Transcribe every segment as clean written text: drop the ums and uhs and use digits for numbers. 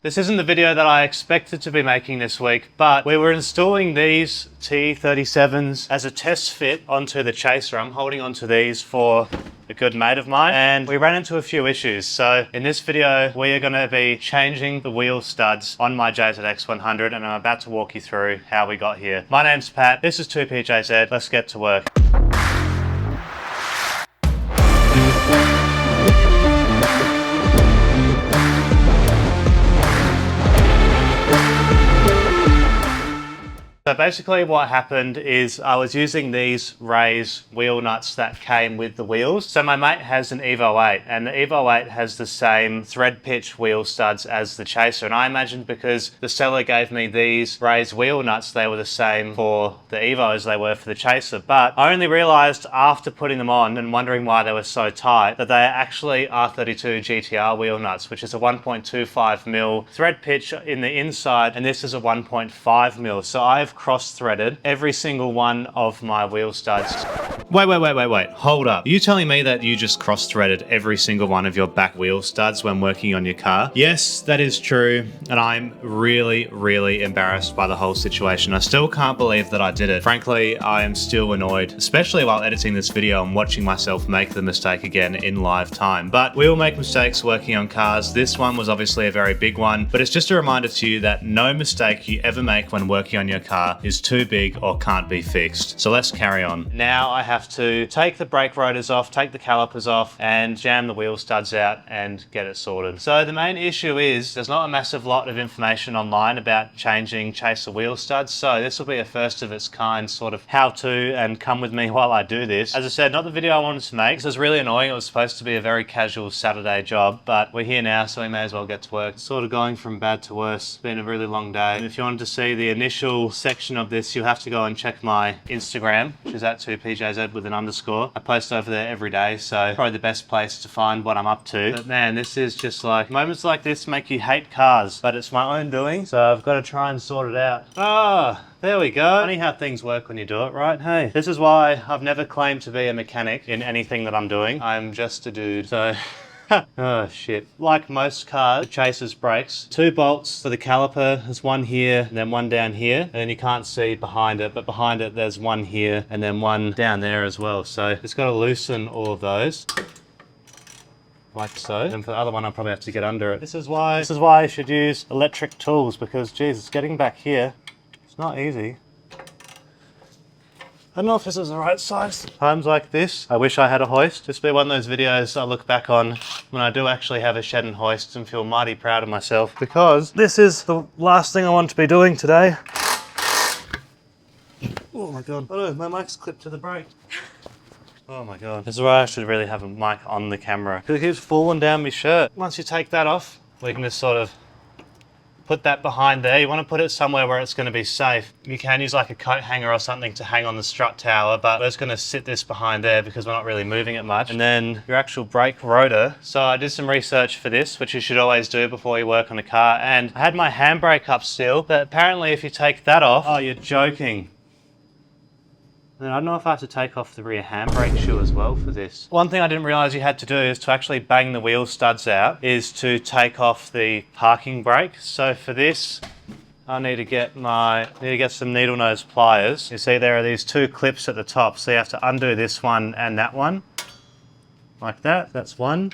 This isn't the video that I expected to be making this week, but we were installing these T37s as a test fit onto the Chaser. I'm holding onto these for a good mate of mine, and we ran into a few issues. So in this video, we are going to be changing the wheel studs on my JZX100, and I'm about to walk you through how we got here. My name's Pat, this is 2PJZ, let's get to work. So basically what happened is I was using these Rays wheel nuts that came with the wheels. So my mate has an Evo 8, and the Evo 8 has the same thread pitch wheel studs as the Chaser. And I imagined because the seller gave me these Rays wheel nuts, they were the same for the Evo as they were for the Chaser. But I only realized after putting them on and wondering why they were so tight that they are actually R32 GTR wheel nuts, which is a 1.25mm thread pitch in the inside, and this is a 1.5mm. So I've cross-threaded every single one of my wheel studs. Wait, hold up. Are you telling me that you just cross-threaded every single one of your back wheel studs when working on your car? Yes, that is true, and I'm really embarrassed by the whole situation. I still can't believe that I did it. Frankly, I am still annoyed, especially while editing this video and watching myself make the mistake again in live time. But we all make mistakes working on cars. This one was obviously a very big one, but it's just a reminder to you that no mistake you ever make when working on your car is too big or can't be fixed. So let's carry on. Now I have to take the brake rotors off, take the calipers off, and jam the wheel studs out and get it sorted. So the main issue is there's not a massive lot of information online about changing Chaser wheel studs, so this will be a first of its kind sort of how-to, and come with me while I do this. As I said, not the video I wanted to make. This is really annoying. It was supposed to be a very casual Saturday job, but we're here now, so we may as well get to work. It's sort of going from bad to worse. It's been a really long day. And if you wanted to see the initial section of this, you'll have to go and check my Instagram, which is at 2PJZ with an underscore. I post over there every day, so probably the best place to find what I'm up to. But man, this is just like, moments like this make you hate cars, but it's my own doing, so I've got to try and sort it out. Ah, there we go. Funny how things work when you do it, right? Hey, this is why I've never claimed to be a mechanic in anything that I'm doing. I'm just a dude, so... Oh shit. Like most cars, the Chaser's brakes, 2 bolts for the caliper. There's one here and then one down here, and then you can't see behind it, but behind it there's one here and then one down there as well. So it's got to loosen all of those. Like so. And for the other one I'll probably have to get under it. This is why I should use electric tools, because geez, getting back here, it's not easy. I don't know if this is the right size. Times like this, I wish I had a hoist. This will be one of those videos I look back on when I do actually have a shed and hoist and feel mighty proud of myself, because this is the last thing I want to be doing today. Oh my God. Oh no, my mic's clipped to the brake. Oh my God. This is why I should really have a mic on the camera, because it keeps falling down my shirt. Once you take that off, we can just sort of put that behind there. You want to put it somewhere where it's going to be safe. You can use like a coat hanger or something to hang on the strut tower, but we're just going to sit this behind there because we're not really moving it much. And then your actual brake rotor. So I did some research for this, which you should always do before you work on a car. And I had my handbrake up still, but apparently if you take that off, oh, you're joking. And I don't know if I have to take off the rear handbrake shoe as well for this. One thing I didn't realize you had to do is to actually bang the wheel studs out, is to take off the parking brake. So for this, I need to get some needle nose pliers. You see there are these 2 clips at the top, so you have to undo this one and that one. Like that, that's one.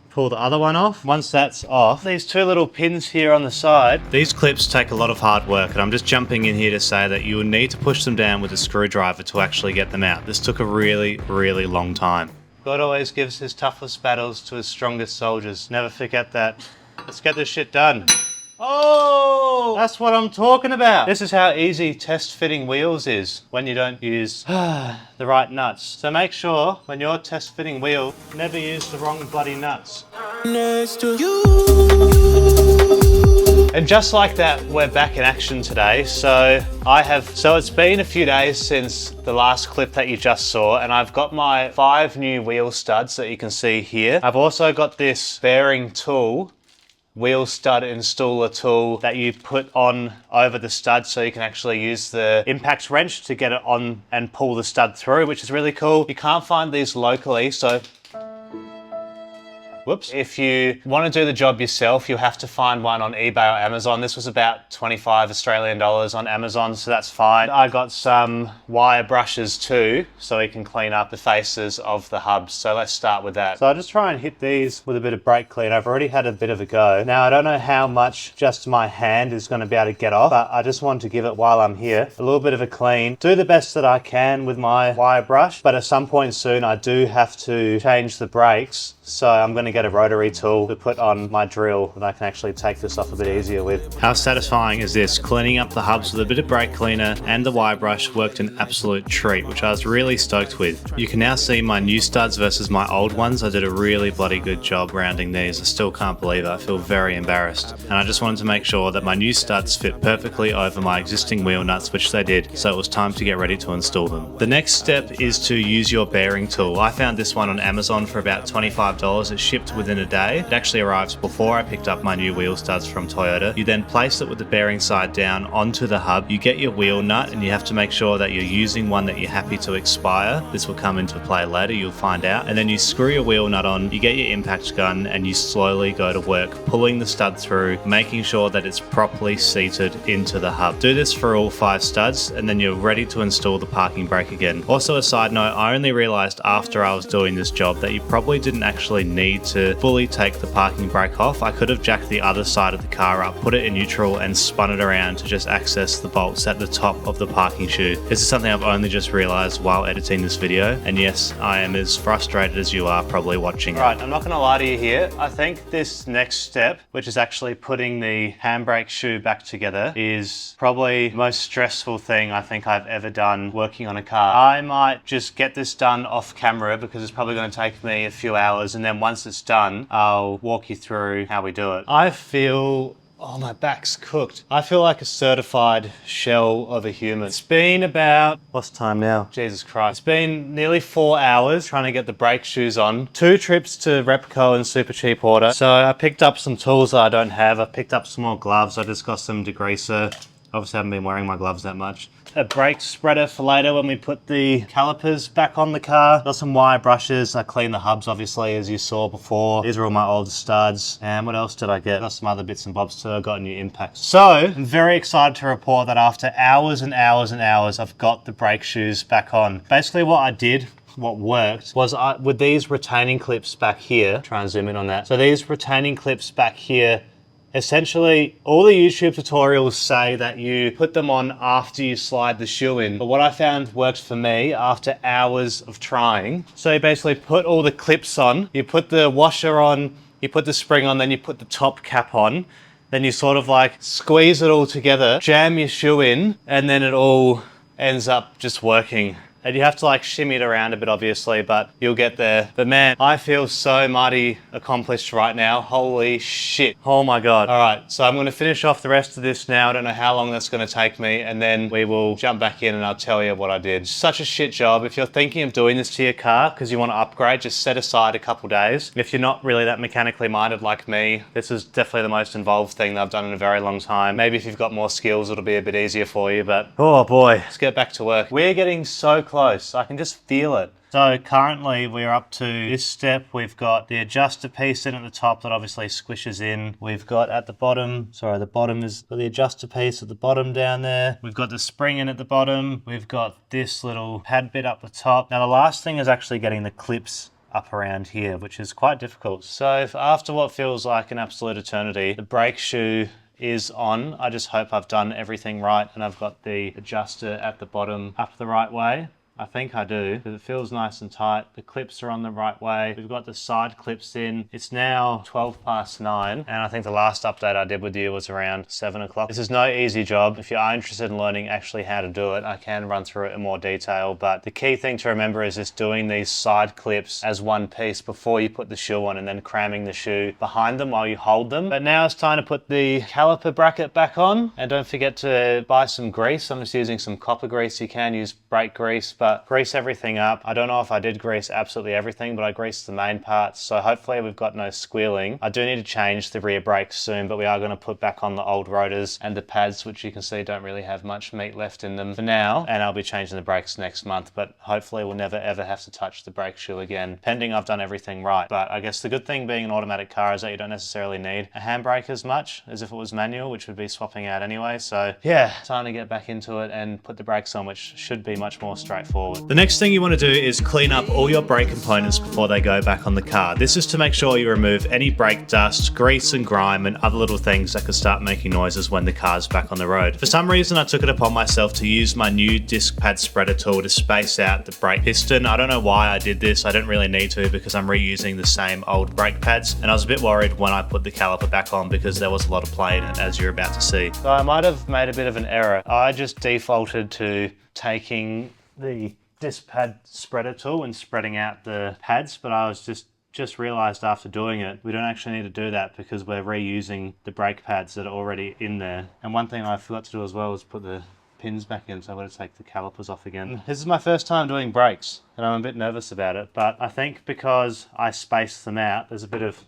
Pull the other one off. Once that's off, these 2 little pins here on the side, these clips take a lot of hard work, and I'm just jumping in here to say that you will need to push them down with a screwdriver to actually get them out. This took a really long time. God always gives his toughest battles to his strongest soldiers. Never forget that. Let's get this shit done. Oh, that's what I'm talking about. This is how easy test fitting wheels is when you don't use the right nuts. So make sure when you're test fitting wheel, never use the wrong bloody nuts. Next to you. And just like that, we're back in action today. So it's been a few days since the last clip that you just saw, and I've got my 5 new wheel studs that you can see here. I've also got this bearing tool, wheel stud installer tool, that you put on over the stud so you can actually use the impact wrench to get it on and pull the stud through, which is really cool. You can't find these locally, so Whoops. If you want to do the job yourself, you have to find one on eBay or Amazon. This was about 25 Australian dollars on Amazon, so that's fine. I got some wire brushes too, so we can clean up the faces of the hubs. So let's start with that. So I'll just try and hit these with a bit of brake clean. I've already had a bit of a go. Now, I don't know how much just my hand is going to be able to get off, but I just want to give it, while I'm here, a little bit of a clean. Do the best that I can with my wire brush, but at some point soon I do have to change the brakes. So I'm going to get a rotary tool to put on my drill that I can actually take this off a bit easier with. How satisfying is this? Cleaning up the hubs with a bit of brake cleaner and the wire brush worked an absolute treat, which I was really stoked with. You can now see my new studs versus my old ones. I did a really bloody good job rounding these. I still can't believe it. I feel very embarrassed. And I just wanted to make sure that my new studs fit perfectly over my existing wheel nuts, which they did. So it was time to get ready to install them. The next step is to use your bearing tool. I found this one on Amazon for about $25. It shipped within a day. It actually arrives before I picked up my new wheel studs from Toyota. You then place it with the bearing side down onto the hub. You get your wheel nut and you have to make sure that you're using one that you're happy to expire. This will come into play later, you'll find out. And then you screw your wheel nut on, you get your impact gun and you slowly go to work, pulling the stud through, making sure that it's properly seated into the hub. Do this for all 5 studs and then you're ready to install the parking brake again. Also, a side note, I only realized after I was doing this job that you probably didn't actually need to fully take the parking brake off. I could have jacked the other side of the car up, put it in neutral and spun it around to just access the bolts at the top of the parking chute. This is something I've only just realized while editing this video, and yes, I am as frustrated as you are probably watching it. Right, I'm not gonna lie to you here. I think this next step, which is actually putting the handbrake shoe back together, is probably the most stressful thing I think I've ever done working on a car. I might just get this done off camera because it's probably gonna take me a few hours, and then once it's done, I'll walk you through how we do it. I feel, oh, my back's cooked. I feel like a certified shell of a human. It's been about, what's the time now? Jesus Christ. It's been nearly 4 hours trying to get the brake shoes on. 2 trips to Repco and Super Cheap Order. So I picked up some tools that I don't have. I picked up some more gloves. I just got some degreaser. Obviously I haven't been wearing my gloves that much. A brake spreader for later when we put the calipers back on the car. Got some wire brushes. I cleaned the hubs, obviously, as you saw before. These are all my old studs. And what else did I get? Got some other bits and bobs too. I got a new impact. So I'm very excited to report that after hours and hours and hours, I've got the brake shoes back on. Basically what I did, what worked, was with these retaining clips back here, try and zoom in on that. So these retaining clips back here, essentially, all the YouTube tutorials say that you put them on after you slide the shoe in. But what I found worked for me after hours of trying. So you basically put all the clips on, you put the washer on, you put the spring on, then you put the top cap on. Then you sort of like squeeze it all together, jam your shoe in, and then it all ends up just working. And you have to like shimmy it around a bit, obviously, but you'll get there. But man, I feel so mighty accomplished right now. Holy shit. Oh my God. All right, so I'm gonna finish off the rest of this now. I don't know how long that's gonna take me, and then we will jump back in and I'll tell you what I did. Such a shit job. If you're thinking of doing this to your car because you wanna upgrade, just set aside a couple days. If you're not really that mechanically minded like me, this is definitely the most involved thing that I've done in a very long time. Maybe if you've got more skills, it'll be a bit easier for you, but oh boy, let's get back to work. We're getting so close. I can just feel it. So currently we're up to this step. We've got the adjuster piece in at the top that obviously squishes in. We've got at the bottom, sorry, the bottom is the adjuster piece at the bottom down there. We've got the spring in at the bottom. We've got this little pad bit up the top. Now the last thing is actually getting the clips up around here, which is quite difficult. So if after what feels like an absolute eternity, the brake shoe is on. I just hope I've done everything right and I've got the adjuster at the bottom up the right way. I think I do, because it feels nice and tight. The clips are on the right way. We've got the side clips in. It's now 9:12, and I think the last update I did with you was around 7 o'clock. This is no easy job. If you are interested in learning actually how to do it, I can run through it in more detail, but the key thing to remember is just doing these side clips as one piece before you put the shoe on, and then cramming the shoe behind them while you hold them. But now it's time to put the caliper bracket back on, and don't forget to buy some grease. I'm just using some copper grease. You can use brake grease, but but grease everything up. I don't know if I did grease absolutely everything, but I greased the main parts. So hopefully we've got no squealing. I do need to change the rear brakes soon, but we are going to put back on the old rotors and the pads, which you can see don't really have much meat left in them for now. And I'll be changing the brakes next month, but hopefully we'll never ever have to touch the brake shoe again, pending I've done everything right. But I guess the good thing being an automatic car is that you don't necessarily need a handbrake as much as if it was manual, which would be swapping out anyway. So yeah, time to get back into it and put the brakes on, which should be much more straightforward. The next thing you want to do is clean up all your brake components before they go back on the car. This is to make sure you remove any brake dust, grease and grime and other little things that could start making noises when the car's back on the road. For some reason I took it upon myself to use my new disc pad spreader tool to space out the brake piston. I don't know why I did this. I didn't really need to because I'm reusing the same old brake pads, and I was a bit worried when I put the caliper back on because there was a lot of play in it, as you're about to see. So I might have made a bit of an error. I just defaulted to taking the disc pad spreader tool and spreading out the pads, but I was just realized after doing it, we don't actually need to do that because we're reusing the brake pads that are already in there. And one thing I forgot to do as well was put the pins back in, so I'm going to take the calipers off again. This is my first time doing brakes and I'm a bit nervous about it, but I think because I spaced them out, there's a bit of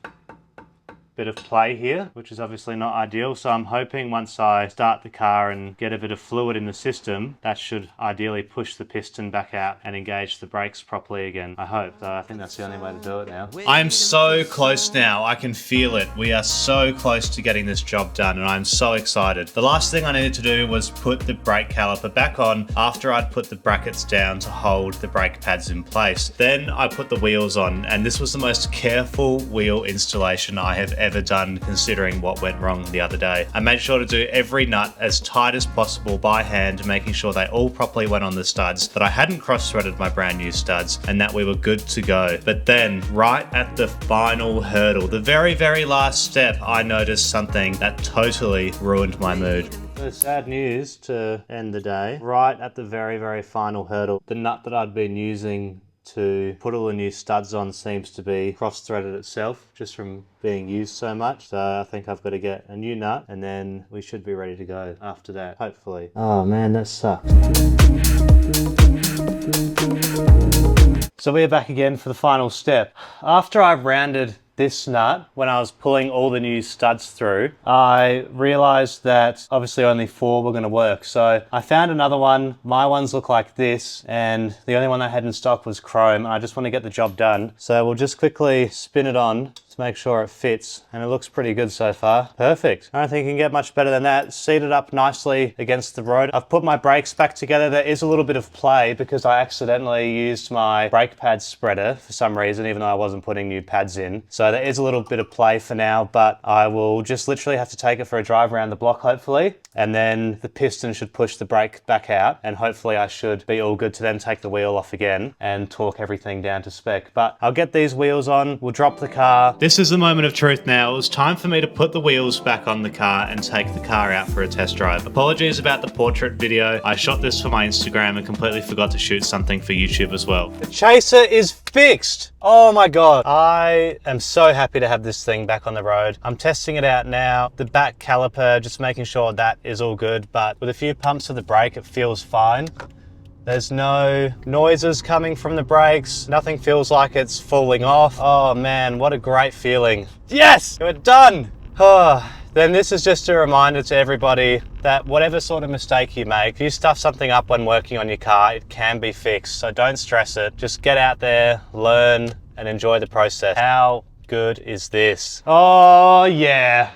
play here, which is obviously not ideal. So I'm hoping once I start the car and get a bit of fluid in the system, that should ideally push the piston back out and engage the brakes properly again. I hope, though. I think that's the only way to do it now. I'm so close now. I can feel it. We are so close to getting this job done and I'm so excited. The last thing I needed to do was put the brake caliper back on after I'd put the brackets down to hold the brake pads in place. Then I put the wheels on, and this was the most careful wheel installation I have ever done considering what went wrong the other day. I made sure to do every nut as tight as possible by hand, making sure they all properly went on the studs, that I hadn't cross-threaded my brand new studs, and that we were good to go. But then, right at the final hurdle, the very, very last step, I noticed something that totally ruined my mood. So sad news to end the day. Right at the very, very final hurdle, the nut that I'd been using to put all the new studs on seems to be cross-threaded itself just from being used so much. So I think I've got to get a new nut and then we should be ready to go after that, hopefully. Oh man, that sucks. So we're back again for the final step. After I've rounded this nut, when I was pulling all the new studs through, I realized that obviously only 4 were going to work. So I found another one. My ones look like this, and the only one I had in stock was chrome. I just want to get the job done. So we'll just quickly spin it on to make sure it fits, and it looks pretty good so far. Perfect. I don't think you can get much better than that. Seated up nicely against the road. I've put my brakes back together. There is a little bit of play because I accidentally used my brake pad spreader for some reason, even though I wasn't putting new pads in. So there is a little bit of play for now, but I will just literally have to take it for a drive around the block, hopefully. And then the piston should push the brake back out, and hopefully I should be all good to then take the wheel off again and torque everything down to spec. But I'll get these wheels on, we'll drop the car. This is the moment of truth now. It was time for me to put the wheels back on the car and take the car out for a test drive. Apologies about the portrait video. I shot this for my Instagram and completely forgot to shoot something for YouTube as well. The chaser is fixed. Oh my God. I am so happy to have this thing back on the road. I'm testing it out now. The back caliper, just making sure that is all good, but with a few pumps of the brake, it feels fine. There's no noises coming from the brakes. Nothing feels like it's falling off. Oh man, what a great feeling. Yes, we're done. Oh. Then this is just a reminder to everybody that whatever sort of mistake you make, if you stuff something up when working on your car, it can be fixed. So don't stress it. Just get out there, learn, and enjoy the process. How good is this? Oh yeah.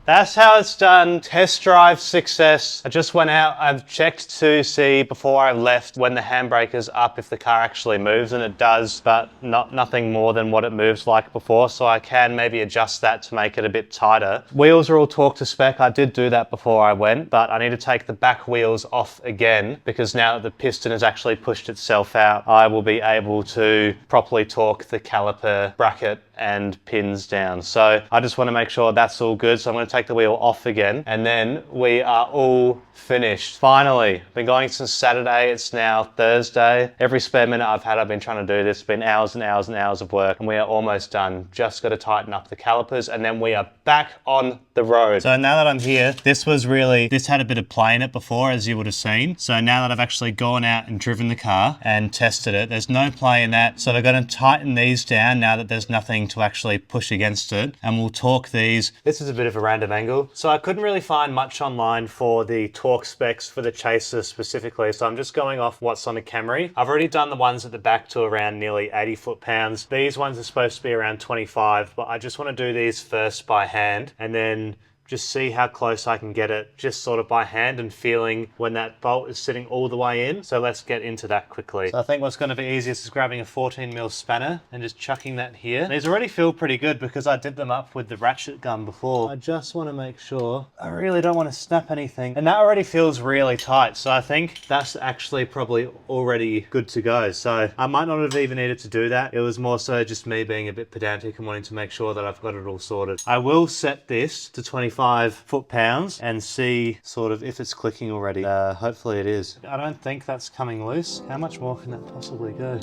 That's how it's done. Test drive success. I just went out, I've checked to see before I left when the handbrake is up if the car actually moves, and it does, but nothing more than what it moves like before, so I can maybe adjust that to make it a bit tighter. Wheels are all torqued to spec. I did do that before I went, but I need to take the back wheels off again because now that the piston has actually pushed itself out, I will be able to properly torque the caliper bracket and pins down. So I just want to make sure that's all good. So I'm going to take the wheel off again, and then we are all finished. Finally, been going since Saturday. It's now Thursday. Every spare minute I've had, I've been trying to do this. It's been hours and hours and hours of work, and we are almost done. Just got to tighten up the calipers, and then we are back on the road. So now that I'm here, this had a bit of play in it before, as you would have seen. So now that I've actually gone out and driven the car and tested it, there's no play in that. So we're going to tighten these down now that there's nothing to actually push against it, and we'll torque these. This is a bit of a random angle. So I couldn't really find much online for the torque specs for the Chaser specifically, so I'm just going off what's on the Camry. I've already done the ones at the back to around nearly 80 foot-pounds. These ones are supposed to be around 25, but I just want to do these first by hand and then just see how close I can get it just sort of by hand and feeling when that bolt is sitting all the way in. So let's get into that quickly. So I think what's going to be easiest is grabbing a 14mm spanner and just chucking that here. These already feel pretty good because I did them up with the ratchet gun before. I just want to make sure. I really don't want to snap anything. And that already feels really tight. So I think that's actually probably already good to go. So I might not have even needed to do that. It was more so just me being a bit pedantic and wanting to make sure that I've got it all sorted. I will set this to 25 foot-pounds and see sort of if it's clicking already. Hopefully it is. I don't think that's coming loose. How much more can that possibly go?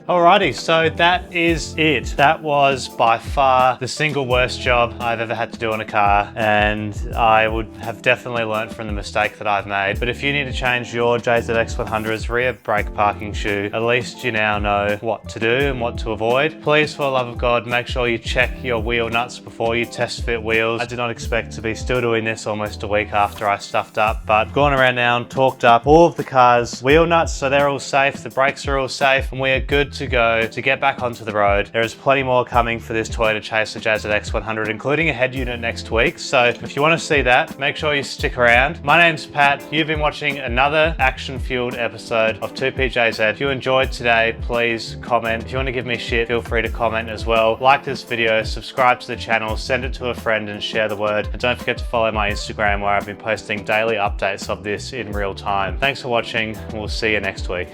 Alrighty, so that is it. That was by far the single worst job I've ever had to do on a car, and I would have definitely learnt from the mistake that I've made. But if you need to change your JZX 100's rear brake parking shoe, at least you now know what to do and what to avoid. Please, for the love of God, make sure you check your wheel nuts before you test fit wheels. I did not expect to be still doing this almost a week after I stuffed up, but I've gone around now and torqued up all of the car's wheel nuts so they're all safe, the brakes are all safe, and we are good to go to get back onto the road. There is plenty more coming for this Toyota Chaser JZX 100, including a head unit next week. So if you want to see that, make sure you stick around. My name's Pat. You've been watching another action-fueled episode of 2PJZ. If you enjoyed today, please comment. If you want to give me shit, feel free to comment as well. Like this video, subscribe to the channel, send it to a friend and share the word. And don't forget to follow my Instagram where I've been posting daily updates of this in real time. Thanks for watching, and we'll see you next week.